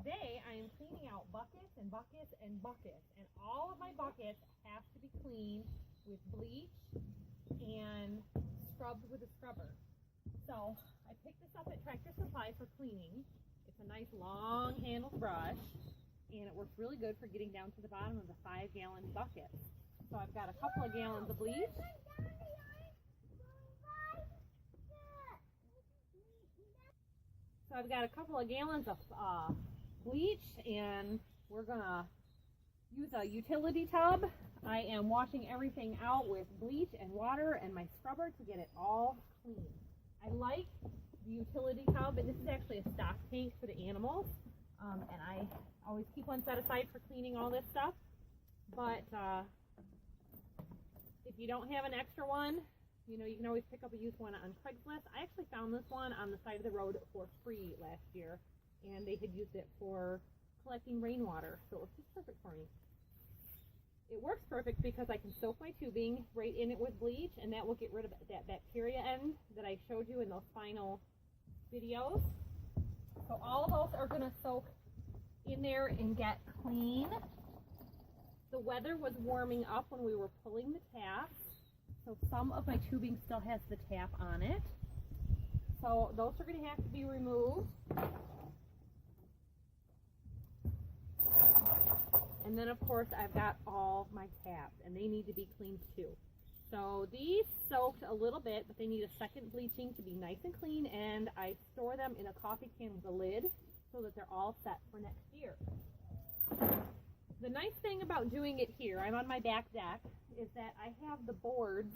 today I am cleaning out buckets and buckets and buckets, and all of my buckets have to be cleaned with bleach and scrubbed with a scrubber. So I picked this up at Tractor Supply for cleaning. It's a nice long handled brush, and it works really good for getting down to the bottom of the 5-gallon buckets. So I've got a couple of gallons of bleach. So I've got a couple of gallons of bleach, and we're gonna use a utility tub. I am washing everything out with bleach and water and my scrubber to get it all clean. I like the utility tub, and this is actually a stock tank for the animals, and I always keep one set aside for cleaning all this stuff. But if you don't have an extra one, you know, you can always pick up a used one on Craigslist. I actually found this one on the side of the road for free last year, and they had used it for collecting rainwater, so it was just perfect for me. It works perfect because I can soak my tubing right in it with bleach, and that will get rid of that bacteria end that I showed you in those final videos. So all of those are going to soak in there and get clean. The weather was warming up when we were pulling the taps, so some of my tubing still has the tap on it. So those are going to have to be removed. And then of course I've got all my taps, and they need to be cleaned too. So these soaked a little bit, but they need a second bleaching to be nice and clean, and I store them in a coffee can with a lid so that they're all set for next year. The nice thing about doing it here, I'm on my back deck, is that I have the boards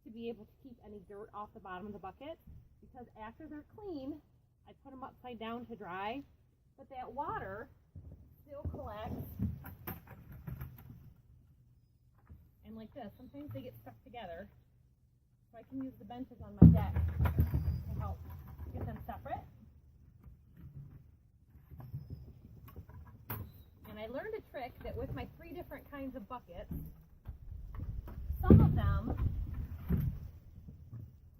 to be able to keep any dirt off the bottom of the bucket, because after they're clean, I put them upside down to dry, but that water still collects. And like this, sometimes they get stuck together, so I can use the benches on my deck to help get them separate. And I learned a trick that with my 3 different kinds of buckets, some of them,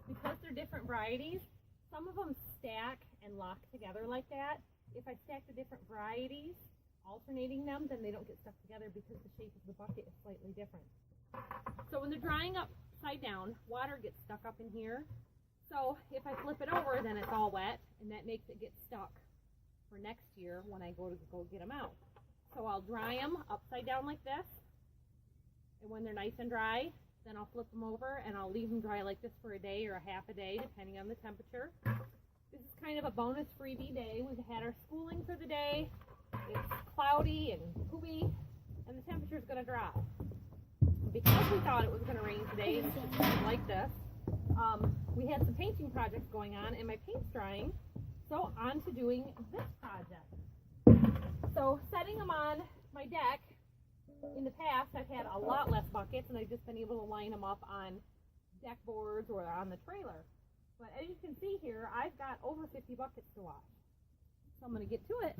because they're different varieties, some of them stack and lock together like that. If I stack the different varieties, alternating them, then they don't get stuck together because the shape of the bucket is slightly different. So when they're drying upside down, water gets stuck up in here. So if I flip it over, then it's all wet, and that makes it get stuck for next year when I go get them out. So I'll dry them upside down like this, and when they're nice and dry, then I'll flip them over and I'll leave them dry like this for a day or a half a day, depending on the temperature. This is kind of a bonus freebie day. We've had our schooling for the day. It's cloudy and poopy, and the temperature is going to drop. Because we thought it was going to rain today, and it's just like this, we had some painting projects going on, and my paint's drying, so on to doing this project. So setting them on my deck, in the past I've had a lot less buckets, and I've just been able to line them up on deck boards or on the trailer. But as you can see here, I've got over 50 buckets to wash. So I'm going to get to it.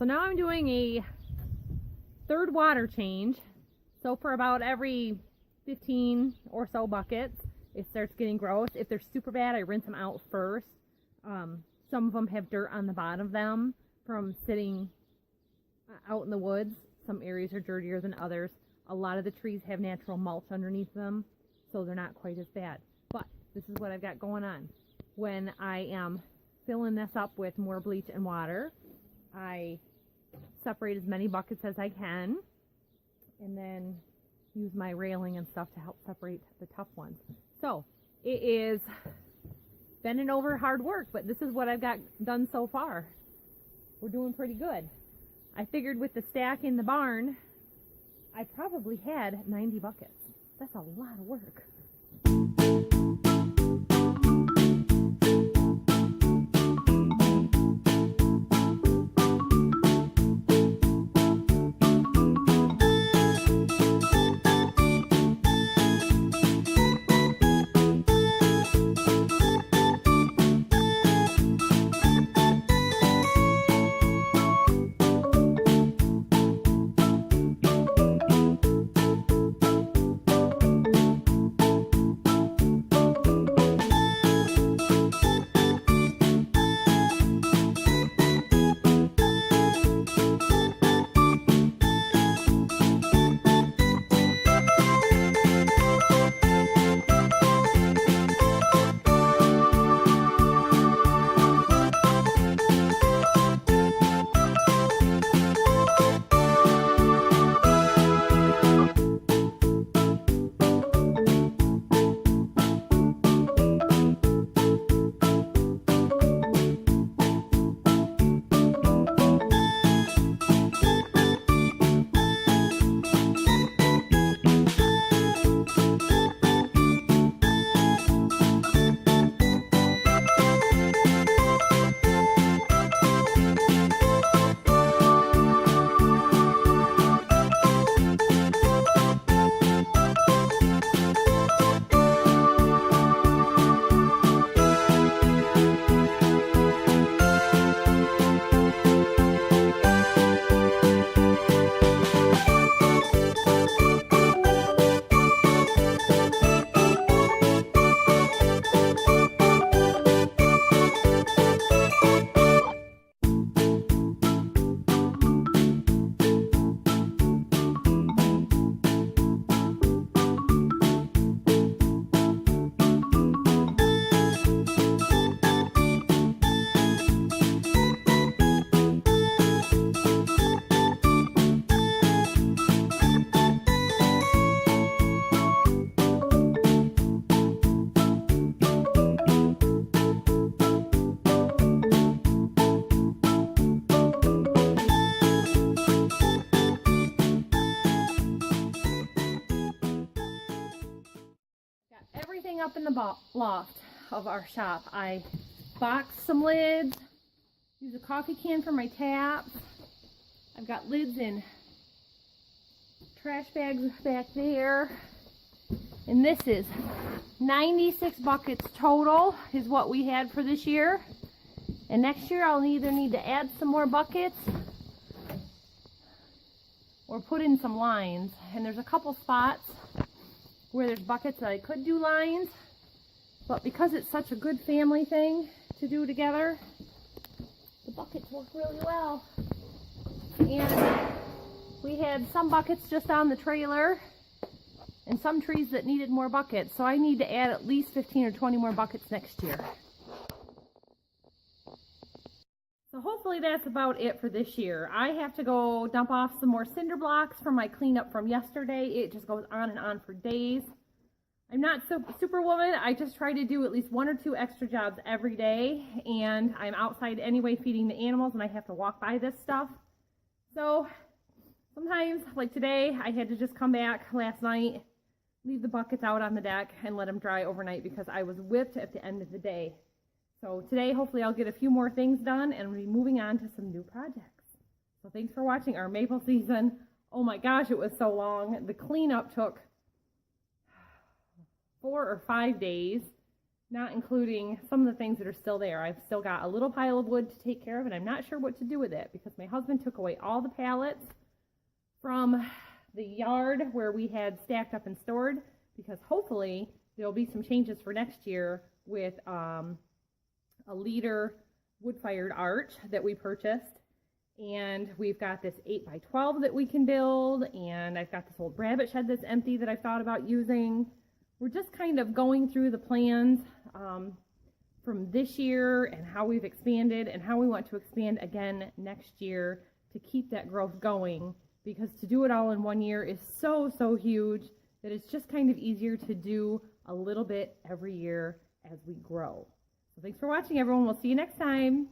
So now I'm doing a third water change. So for about every 15 or so buckets, it starts getting gross. If they're super bad, I rinse them out first. Some of them have dirt on the bottom of them from sitting out in the woods. Some areas are dirtier than others. A lot of the trees have natural mulch underneath them, so they're not quite as bad. But this is what I've got going on. When I am filling this up with more bleach and water, I separate as many buckets as I can, and then use my railing and stuff to help separate the tough ones. So it is bending over hard work, but this is what I've got done so far. We're doing pretty good. I figured with the stack in the barn, I probably had 90 buckets. That's a lot of work. Up in the loft of our shop, I boxed some lids, used a coffee can for my taps. I've got lids in trash bags back there, and this is 96 buckets total is what we had for this year. And next year I'll either need to add some more buckets or put in some lines. And there's a couple spots where there's buckets that I could do lines, but because it's such a good family thing to do together, the buckets work really well. And we had some buckets just on the trailer and some trees that needed more buckets, so I need to add at least 15 or 20 more buckets next year. So hopefully that's about it for this year. I have to go dump off some more cinder blocks from my cleanup from yesterday. It just goes on and on for days. I'm not superwoman. I just try to do at least 1 or 2 extra jobs every day, and I'm outside anyway feeding the animals, and I have to walk by this stuff. So sometimes, like today, I had to just come back last night, leave the buckets out on the deck, and let them dry overnight because I was whipped at the end of the day. So today, hopefully I'll get a few more things done and we'll be moving on to some new projects. So thanks for watching our maple season. Oh my gosh, it was so long. The cleanup took 4 or 5 days. not including some of the things that are still there. I've still got a little pile of wood to take care of, and I'm not sure what to do with it because my husband took away all the pallets from the yard where we had stacked up and stored, because hopefully there'll be some changes for next year with a leader wood-fired arch that we purchased. And we've got this 8x12 that we can build, and I've got this old rabbit shed that's empty that I've thought about using. We're just kind of going through the plans from this year and how we've expanded and how we want to expand again next year to keep that growth going, because to do it all in one year is so huge that it's just kind of easier to do a little bit every year as we grow. So thanks for watching, everyone. We'll see you next time.